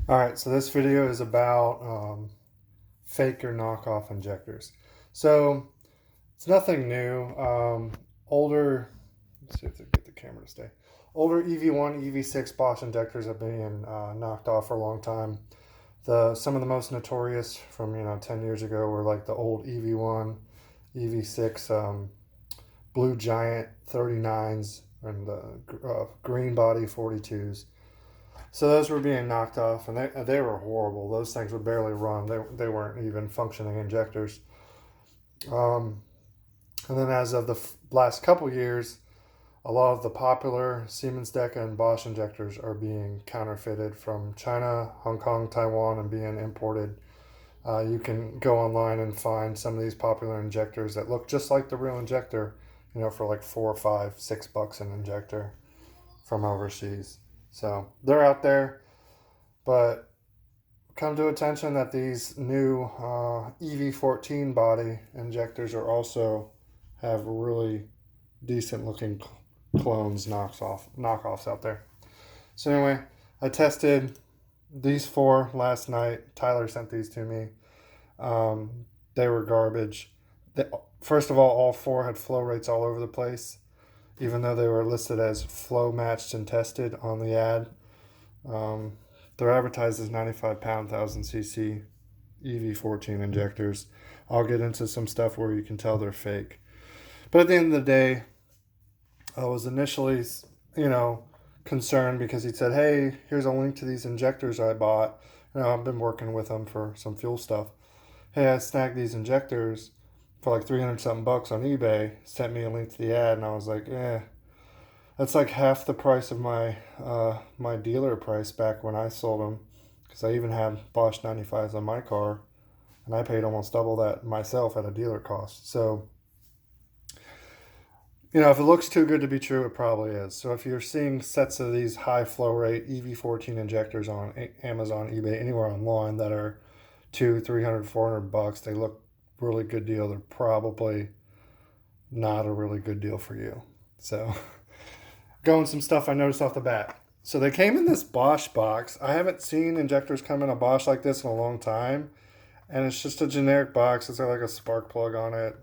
Alright, so this video is about fake or knockoff injectors. So it's nothing new. Older, let's see if they get the camera to stay. Older EV1, EV6 Bosch injectors have been knocked off for a long time. Some of the most notorious from 10 years ago were like the old EV1, EV6 Blue Giant 39s and the green body 42s. So those were being knocked off, and they were horrible. Those things would barely run. They weren't even functioning injectors. Um, and then as of the last couple years, a lot of the popular Siemens Deca and Bosch injectors are being counterfeited from China, Hong Kong, Taiwan, and being imported. You can go online and find some of these popular injectors that look just like the real injector, for like $4, $5, $6 an injector from overseas. So they're out there, but come to attention that these new EV14 body injectors are also have really decent looking clones, knockoffs out there. So anyway, I tested these four last night. Tyler sent these to me. They were garbage. First of all four had flow rates all over the place, even though they were listed as flow matched and tested on the ad. They're advertised as 95lb 1000cc EV14 injectors. I'll get into some stuff where you can tell they're fake. But at the end of the day, I was initially, concerned because he said, "Hey, here's a link to these injectors I bought. I've been working with them for some fuel stuff. Hey, I snagged these injectors for like 300 something bucks on eBay." Sent me a link to the ad, and I was like, that's like half the price of my dealer price back when I sold them, because I even had Bosch 95s on my car, and I paid almost double that myself at a dealer cost. So, if it looks too good to be true, it probably is. So if you're seeing sets of these high flow rate EV14 injectors on Amazon, eBay, anywhere online that are 200, 300, $400, they look really good deal. They're probably not a really good deal for you. So going some stuff I noticed off the bat. So they came in this Bosch box. I haven't seen injectors come in a Bosch like this in a long time. And it's just a generic box. It's got like a spark plug on it,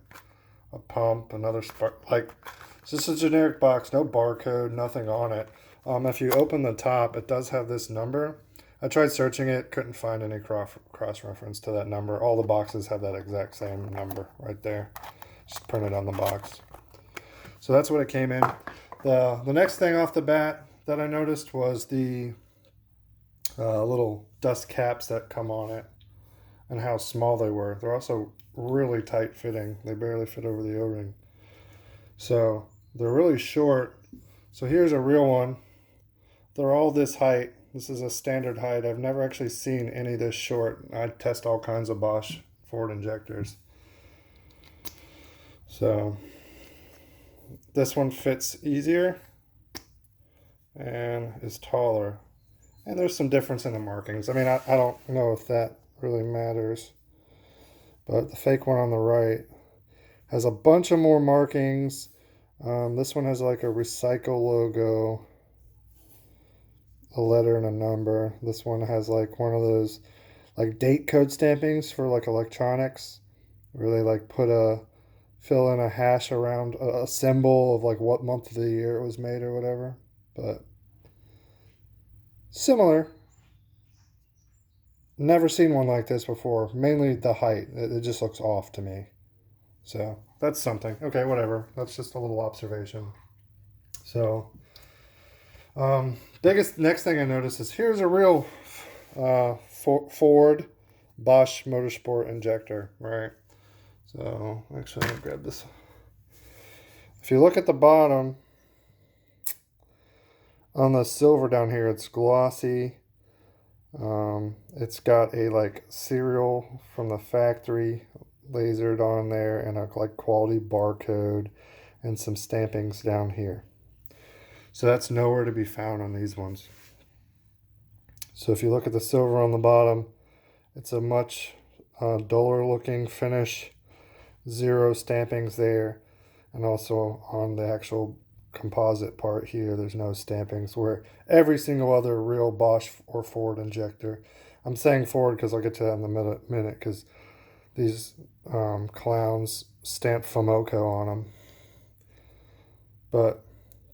a pump, another spark. It's just a generic box, no barcode, nothing on it. If you open the top, it does have this number. I tried searching it, couldn't find any cross reference to that number. All the boxes have that exact same number right there, just printed on the box. So that's what it came in. The next thing off the bat that I noticed was the little dust caps that come on it and how small they were. They're also really tight fitting. They barely fit over the O-ring. So they're really short. So here's a real one. They're all this height. This is a standard height. I've never actually seen any this short. I test all kinds of Bosch Ford injectors. So this one fits easier and is taller. And there's some difference in the markings. I mean, I don't know if that really matters. But the fake one on the right has a bunch of more markings. This one has like a recycle logo, a letter and a number. This one has like one of those like date code stampings for like electronics, where they like fill in a hash around a symbol of like what month of the year it was made or whatever. But similar. Never seen one like this before. Mainly the height. It just looks off to me. So that's something. Okay, whatever. That's just a little observation. So, biggest next thing I noticed is here's a real Ford Bosch Motorsport injector, right? So actually, let me grab this. If you look at the bottom on the silver down here, it's glossy. It's got a like serial from the factory lasered on there, and a like quality barcode and some stampings down here. So that's nowhere to be found on these ones. So if you look at the silver on the bottom, it's a much duller looking finish, zero stampings there, and also on the actual composite part here. There's no stampings, where every single other real Bosch or Ford injector, I'm saying Ford because I'll get to that in a minute, because these clowns stamp FOMOCO on them. But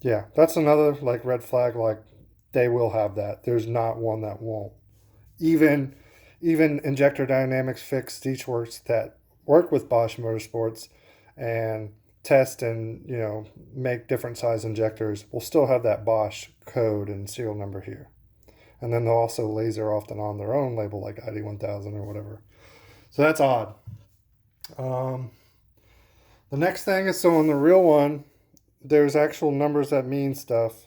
yeah, that's another like red flag. Like, they will have that. There's not one that won't. Even Injector Dynamics Fixed Steechworks that work with Bosch Motorsports and test and, you know, make different size injectors will still have that Bosch code and serial number here. And then they'll also laser often on their own label, like ID1000 or whatever. So that's odd. The next thing is, so on the real one, there's actual numbers that mean stuff.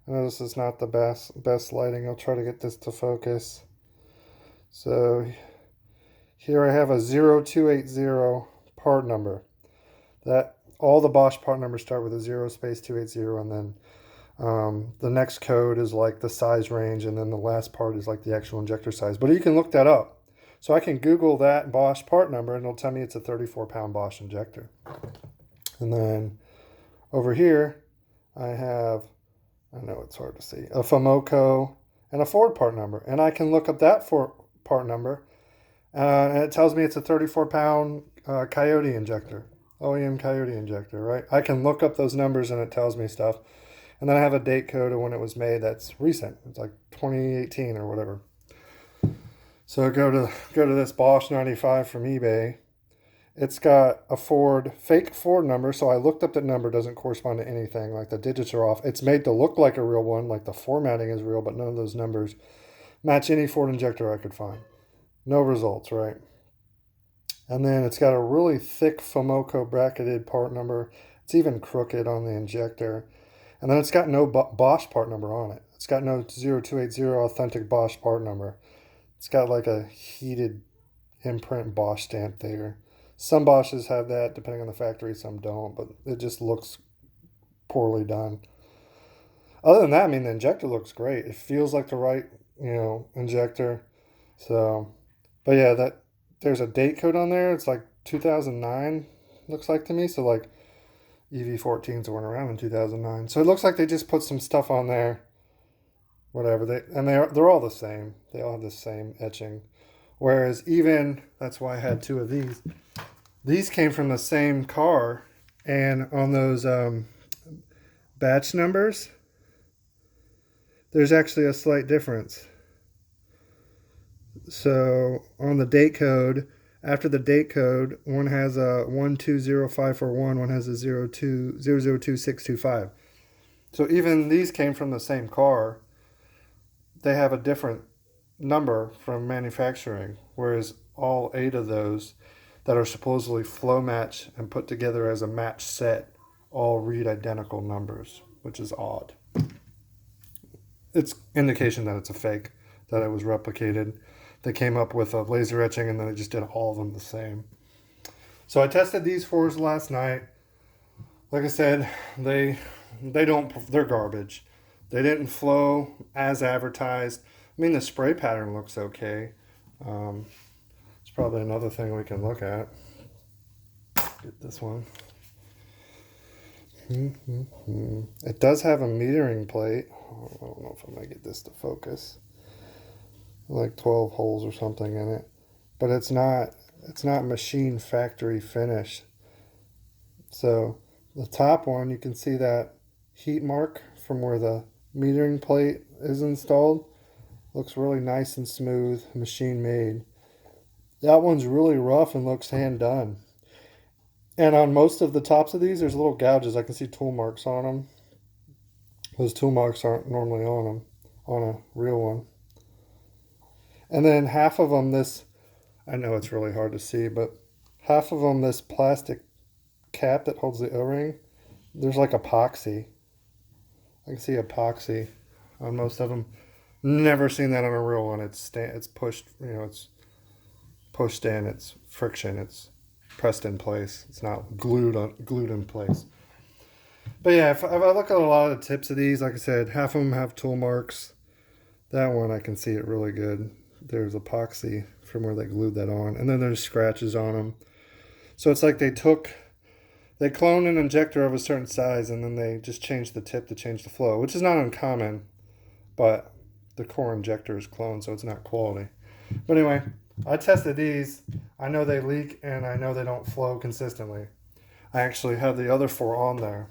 I know this is not the best lighting. I'll try to get this to focus. So here I have a 0280 part number. That all the Bosch part numbers start with a 0 space 280, and then the next code is like the size range, and then the last part is like the actual injector size. But you can look that up. So I can Google that Bosch part number, and it'll tell me it's a 34-pound Bosch injector. And then over here, I have, I know it's hard to see, a FOMOCO and a Ford part number. And I can look up that for part number, and it tells me it's a 34-pound Coyote injector, OEM Coyote injector, right? I can look up those numbers, and it tells me stuff. And then I have a date code of when it was made that's recent. It's like 2018 or whatever. So go to this Bosch 95 from eBay. It's got a fake Ford number, so I looked up that number. Doesn't correspond to anything. Like, the digits are off. It's made to look like a real one, like the formatting is real, but none of those numbers match any Ford injector I could find. No results, right? And then it's got a really thick FOMOCO bracketed part number. It's even crooked on the injector. And then it's got no Bosch part number on it. It's got no 0280 authentic Bosch part number. It's got like a heated imprint Bosch stamp there. Some Bosches have that, depending on the factory, some don't, but it just looks poorly done. Other than that, I mean, the injector looks great. It feels like the right, you know, injector. So, but yeah, that there's a date code on there. It's like 2009, looks like to me. So like EV14s weren't around in 2009. So it looks like they just put some stuff on there. Whatever, they're all the same. They all have the same etching. Whereas that's why I had two of these. These came from the same car, and on those batch numbers, there's actually a slight difference. So on the date code, after the date code, one has a 120541, one has a 0202625. So even these came from the same car. They have a different number from manufacturing, whereas all 8 of those that are supposedly flow match and put together as a match set all read identical numbers, which is odd. It's indication that it's a fake, that it was replicated. They came up with a laser etching, and then they just did all of them the same. So I tested these fours last night. Like I said, they're garbage. They didn't flow as advertised. I mean, the spray pattern looks okay. It's probably another thing we can look at. Get this one. It does have a metering plate. I don't know if I'm going to get this to focus. Like 12 holes or something in it. But it's not machine factory finished. So the top one, you can see that heat mark from where the metering plate is installed. Looks really nice and smooth, machine made. That one's really rough and looks hand done. And on most of the tops of these, there's little gouges. I can see tool marks on them. Those tool marks aren't normally on them, on a real one. And then half of them, I know it's really hard to see, but half of them, this plastic cap that holds the O-ring, there's like epoxy. I can see epoxy on most of them. Never seen that on a real one. It's pushed, it's pushed in. It's friction. It's pressed in place. It's not glued in place. But yeah, if I look at a lot of the tips of these, like I said, half of them have tool marks. That one I can see it really good. There's epoxy from where they glued that on, and then there's scratches on them. So it's like they took They clone an injector of a certain size and then they just change the tip to change the flow, which is not uncommon, but the core injector is cloned, so it's not quality. But anyway, I tested these. I know they leak and I know they don't flow consistently. I actually have the other 4 on there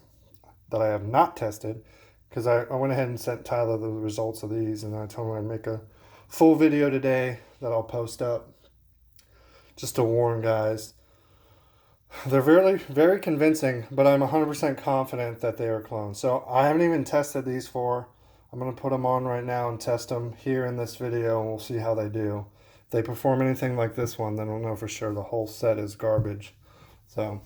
that I have not tested because I went ahead and sent Tyler the results of these, and I told him I'd make a full video today that I'll post up just to warn guys. They're very, very convincing, but I'm 100% confident that they are clones. So I haven't even tested these 4. I'm going to put them on right now and test them here in this video, and we'll see how they do. If they perform anything like this one, then we'll know for sure the whole set is garbage. So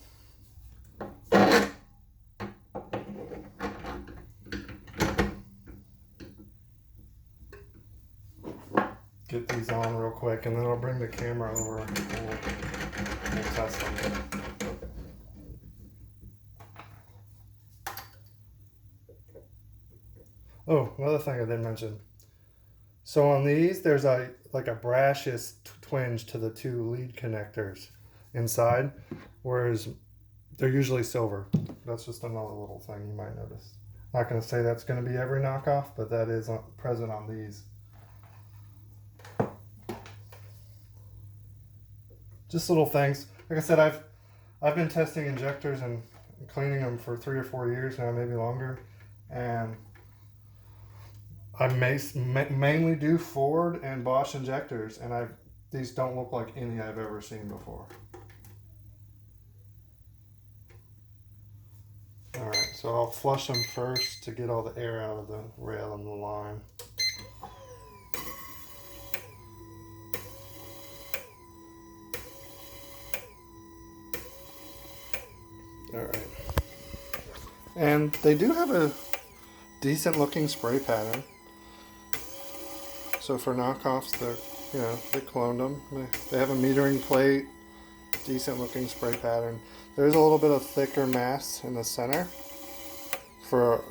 get these on real quick, and then I'll bring the camera over and we'll test them. Oh, another thing I didn't mention. So on these, there's like a brashish twinge to the 2 lead connectors inside, whereas they're usually silver. That's just another little thing you might notice. Not going to say that's going to be every knockoff, but that is present on these. Just little things. Like I said, I've been testing injectors and cleaning them for 3 or 4 years now, maybe longer, and I mainly do Ford and Bosch injectors, and these don't look like any I've ever seen before. Alright, so I'll flush them first to get all the air out of the rail and the line. Alright. And they do have a decent looking spray pattern. So for knockoffs, they cloned them. They have a metering plate, decent looking spray pattern. There's a little bit of thicker mass in the center. For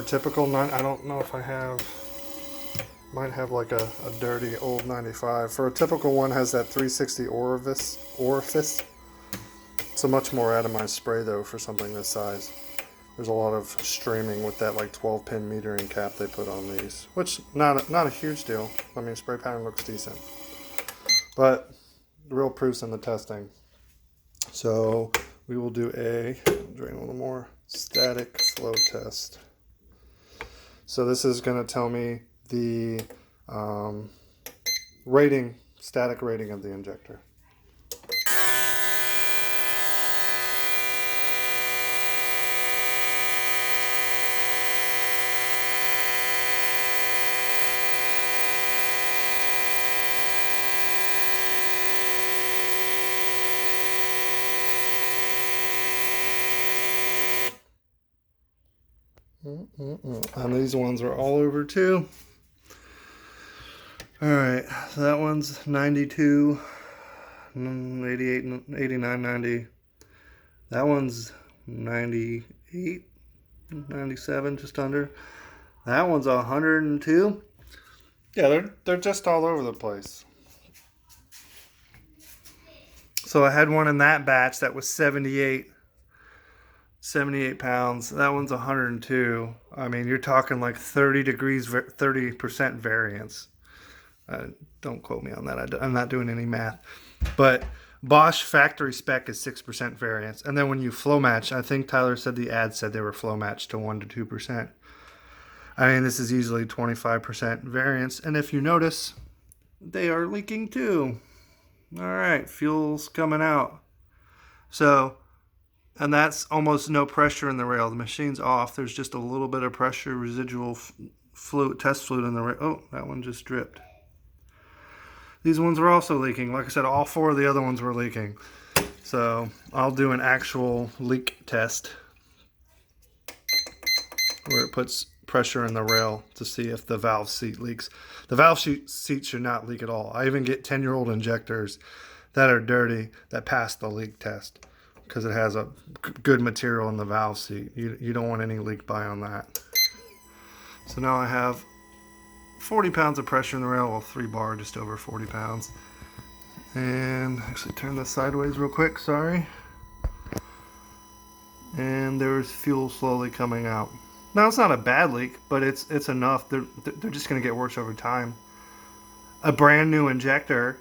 typical, I don't know if I might have like a dirty old 95. For a typical one, has that 360 orifice. It's a much more atomized spray though for something this size. There's a lot of streaming with that like 12-pin metering cap they put on these, which not a huge deal. I mean, spray pattern looks decent, but the real proof's in the testing. So we will do drain a little more, static flow test. So this is going to tell me the static rating of the injector. And these ones are all over too. Alright, so that one's 92, 88, 89, 90. That one's 98, 97, just under. That one's 102. Yeah, they're just all over the place. So I had one in that batch that was 78 pounds. That one's 102. I mean, you're talking like 30% variance. Don't quote me on that. I'm not doing any math. But Bosch factory spec is 6% variance. And then when you flow match, I think Tyler said the ad said they were flow matched to 1 to 2%. I mean, this is easily 25% variance. And if you notice, they are leaking too. All right, fuel's coming out. So, and that's almost no pressure in the rail. The machine's off. There's just a little bit of pressure, residual test fluid in the rail. Oh, that one just dripped. These ones are also leaking. Like I said, all 4 of the other ones were leaking. So I'll do an actual leak test where it puts pressure in the rail to see if the valve seat leaks. The valve seat should not leak at all. I even get 10-year-old injectors that are dirty that pass the leak test because it has a good material in the valve seat. You don't want any leak by on that. So now I have 40 pounds of pressure in the rail, well, 3 bar, just over 40 pounds. And actually turn this sideways real quick, sorry. and there's fuel slowly coming out. Now it's not a bad leak, but it's enough. They're just going to get worse over time. A brand new injector,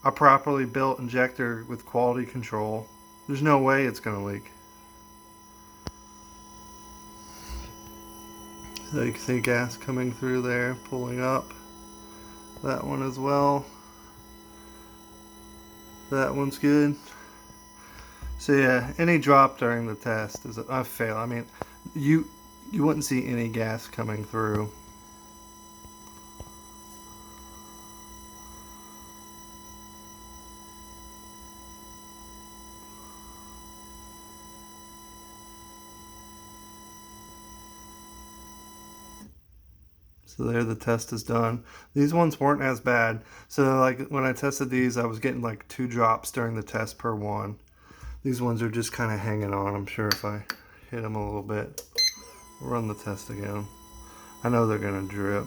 a properly built injector with quality control, there's no way it's going to leak. So you can see gas coming through there, pulling up. That one as well. That one's good. So yeah, any drop during the test is a fail. I mean, you wouldn't see any gas coming through. So there, the test is done. These ones weren't as bad. So like when I tested these, I was getting like 2 drops during the test per one. These ones are just kind of hanging on. I'm sure if I hit them a little bit, run the test again, I know they're gonna drip.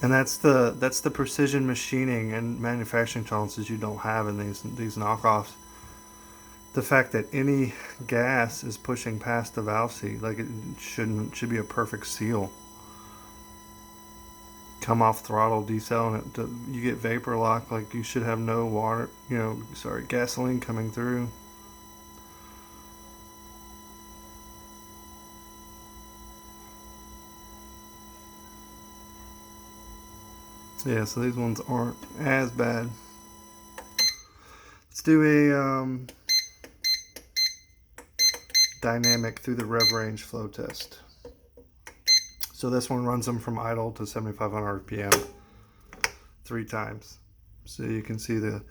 And that's the precision machining and manufacturing tolerances you don't have in these knockoffs. The fact that any gas is pushing past the valve seat, like it should be a perfect seal. Come off throttle, decel, and you get vapor lock, like you should have no water, gasoline coming through. Yeah, so these ones aren't as bad. Let's do a dynamic through the rev range flow test. So this one runs them from idle to 7,500 RPM 3 times. So you can see the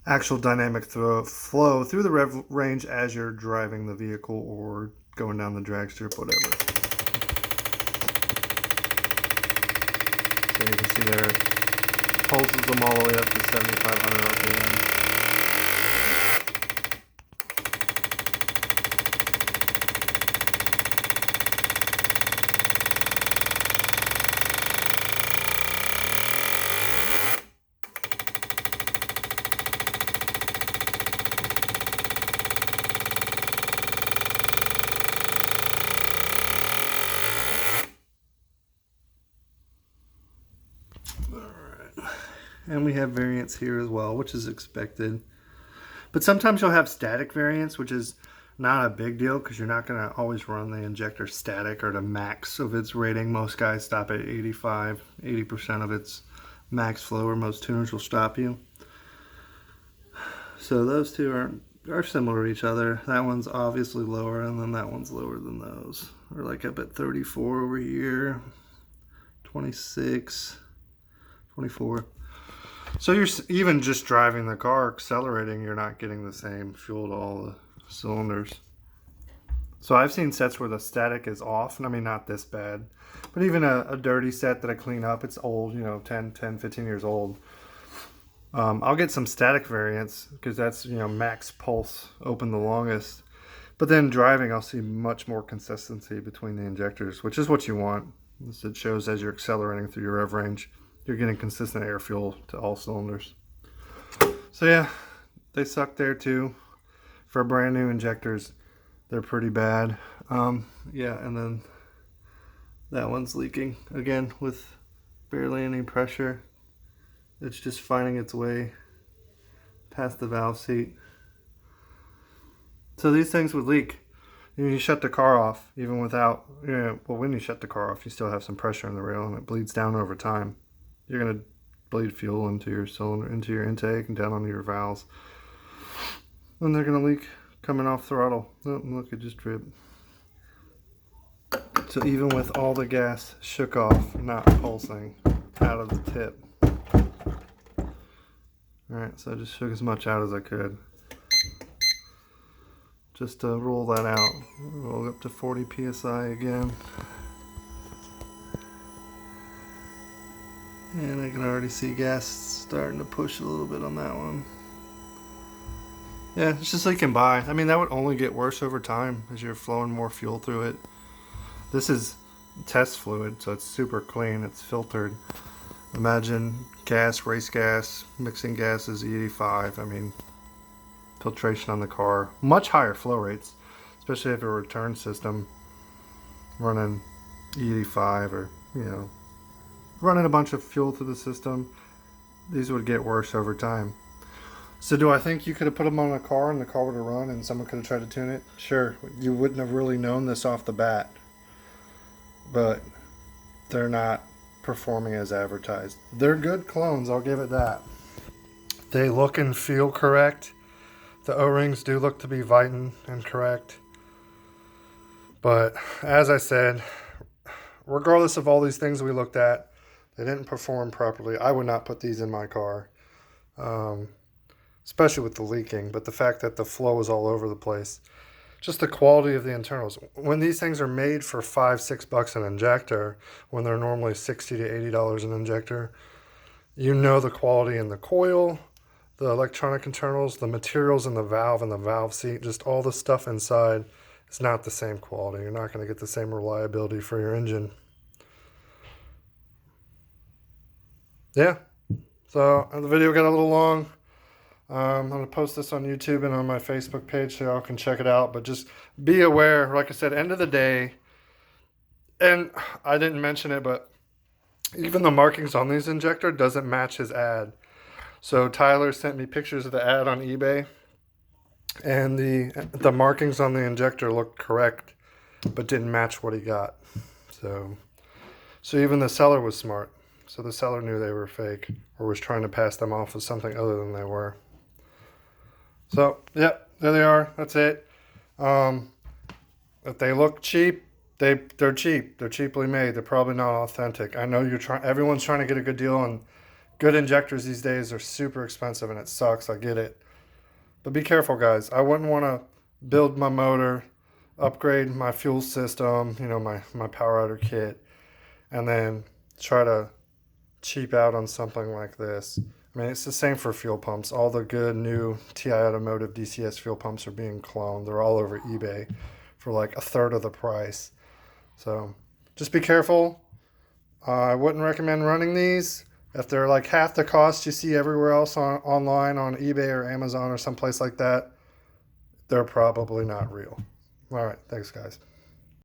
actual dynamic flow through the rev range as you're driving the vehicle or going down the drag strip, whatever. So you can see there it pulses them all the way up to 7,500 RPM. And we have variance here as well, which is expected. But sometimes you'll have static variance, which is not a big deal because you're not going to always run the injector static or the max of its rating. Most guys stop at 85, 80% of its max flow, or most tuners will stop you. So those two are similar to each other. That one's obviously lower, and then that one's lower than those. We're like up at 34 over here, 26, 24. So you're even just driving the car, accelerating, you're not getting the same fuel to all the cylinders. So I've seen sets where the static is off, and I mean not this bad, but even a dirty set that I clean up, it's old, 10, 15 years old. I'll get some static variance because that's, max pulse open the longest. But then driving, I'll see much more consistency between the injectors, which is what you want. It shows as you're accelerating through your rev range, you're getting consistent air fuel to all cylinders. So yeah, they suck there too. For brand new injectors, they're pretty bad. Yeah, and then that one's leaking again with barely any pressure. It's just finding its way past the valve seat. So these things would leak. You shut the car off even without, when you shut the car off, you still have some pressure in the rail and it bleeds down over time. You're going to bleed fuel into your cylinder, into your intake, and down onto your valves. And they're going to leak coming off throttle. Oh, look, it just dripped. So even with all the gas shook off, not pulsing out of the tip. Alright, so I just shook as much out as I could. Just to roll that out. Roll up to 40 psi again. And I can already see gas starting to push a little bit on that one. Yeah, it's just leaking by. I mean, that would only get worse over time as you're flowing more fuel through it. This is test fluid, so it's super clean. It's filtered. Imagine gas, race gas, mixing gases, E85. I mean, filtration on the car. Much higher flow rates, especially if a return system running E85 or, you know, running a bunch of fuel through the system. These would get worse over time. So do I think you could have put them on a car and the car would have run and someone could have tried to tune it? Sure. You wouldn't have really known this off the bat. But they're not performing as advertised. They're good clones, I'll give it that. They look and feel correct. The O-rings do look to be Viton and correct. But as I said, regardless of all these things we looked at, they didn't perform properly. I would not put these in my car, especially with the leaking. But the fact that the flow is all over the place, just the quality of the internals. When these things are made for $5-6 an injector, when they're normally $60 to $80 an injector, you know the quality in the coil, the electronic internals, the materials in the valve seat, just all the stuff inside. It's not the same quality. You're not going to get the same reliability for your engine. Yeah. So the video got a little long. I'm going to post this on YouTube and on my Facebook page so y'all can check it out. But just be aware, like I said, end of the day, and I didn't mention it, but even the markings on these injector doesn't match his ad. So Tyler sent me pictures of the ad on eBay, and the markings on the injector looked correct, but didn't match what he got. So even the seller was smart. So the seller knew they were fake or was trying to pass them off as something other than they were. So, yep, there they are. That's it. If they look cheap, they're cheap. They're cheaply made. They're probably not authentic. I know everyone's trying to get a good deal, and good injectors these days are super expensive, and it sucks. I get it. But be careful, guys. I wouldn't want to build my motor, upgrade my fuel system, you know, my power outer kit, and then try to cheap out on something like this. I mean, it's the same for fuel pumps. All the good new TI Automotive DCS fuel pumps are being cloned. They're all over eBay for like a third of the price. So just be careful. I wouldn't recommend running these. If they're like half the cost you see everywhere else online on eBay or Amazon or someplace like that, they're probably not real. All right. Thanks, guys.